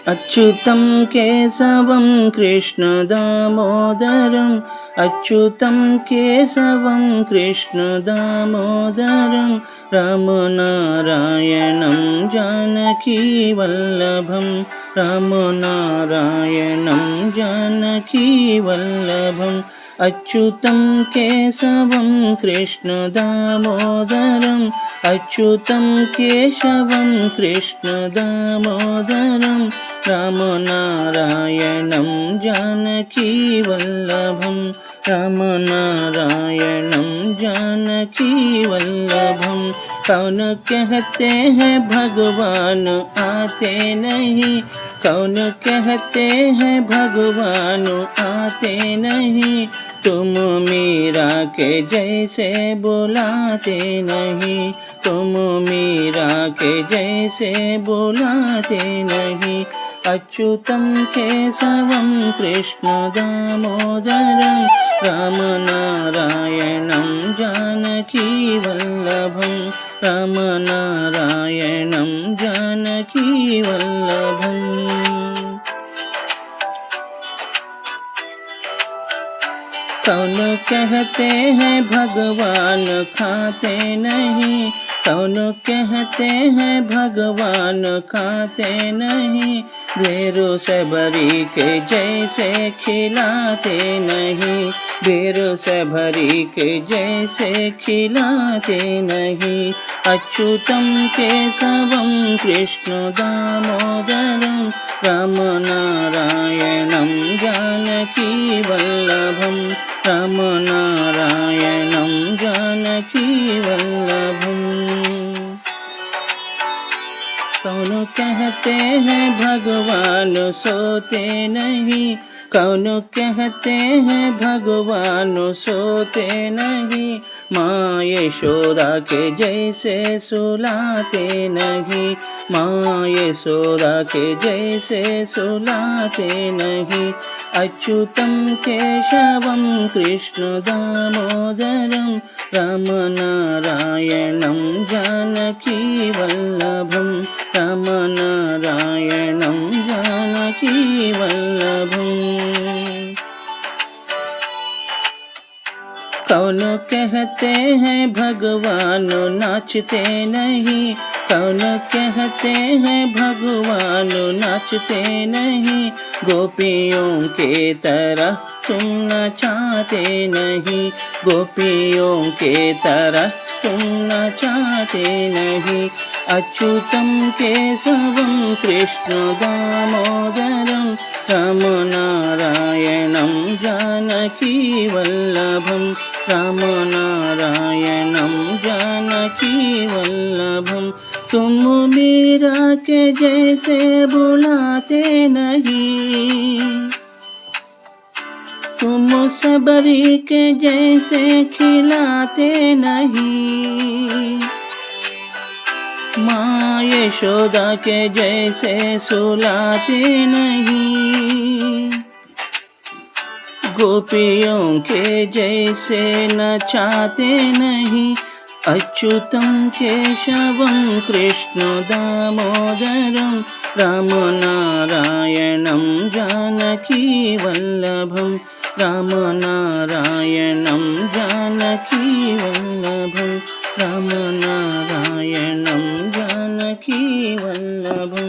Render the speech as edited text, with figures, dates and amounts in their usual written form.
अच्युतं केशवं कृष्णदामोदरं अच्युतं केशवं कृष्णदामोदरं रामनारायणं जानकीवल्लभं रामनारायणं जानकीवल्लभम् अच्युतं केशवं कृष्णदामोदरम् अच्युतं केशवं कृष्णदामोदरं रामनारायणं जानकीवल्लभं रामनारायणं जानकीवल्लभं। कौन कहते हैं भगवान आते नहीं, कौन कहते हैं भगवान आते नहीं, तुम मीरा के जैसे बुलाते नहीं, तुम मीरा के जैसे बुलाते नहीं। अच्युतं केशवं कृष्णदामोदरं रामनारायणं जानकीवल्लभं रामनारायणं जानकीवल्लभम्। कौन कहते हैं भगवान खाते नहीं, कौन कहते हैं भगवान खाते नहीं, बेरों से भरी के जैसे खिलाते नहीं, बेरों से भरी के जैसे खिलाते नहीं। अच्युतं केशवं कृष्णदामोदरं रामनारायणं जानकीवल्लभं रामनारायणं जानकीवल्लभम्। कौन कहते हैं भगवान सोते नहीं, कौन कहते हैं भगवान सोते नहीं, माँ यशोदा के जैसे सुलाते नहीं, माँ यशोदा के जैसे सुलाते नहीं। अच्युतं केशवं कृष्णदामोदरं रामनारायणं जानकीवल्लभं रामनारायणं जानकीवल्लभम्। कौन कहते हैं भगवान नाचते नहीं, कौन कहते हैं भगवान नाचते नहीं, गोपियों के तरह तुम नचाते नहीं, गोपियों के तरह तुम नचाते नहीं। अच्युतं केशवं कृष्णदामोदरं रामनारायणं जानकीवल्लभं रामनारायणं जानकीवल्लभं। तुम मीरा के जैसे बुलाते नहीं, तुम सबरी के जैसे खिलाते नहीं, माँ यशोदा के जैसे सुलाते नहीं, गोपियों के जैसे नचाते नहीं। अच्युतं केशवं कृष्णदामोदरं रामनारायणं जानकीवल्लभं रामनारायणं जानकीवल्लभं रामनारायणं जानकीवल्लभम्।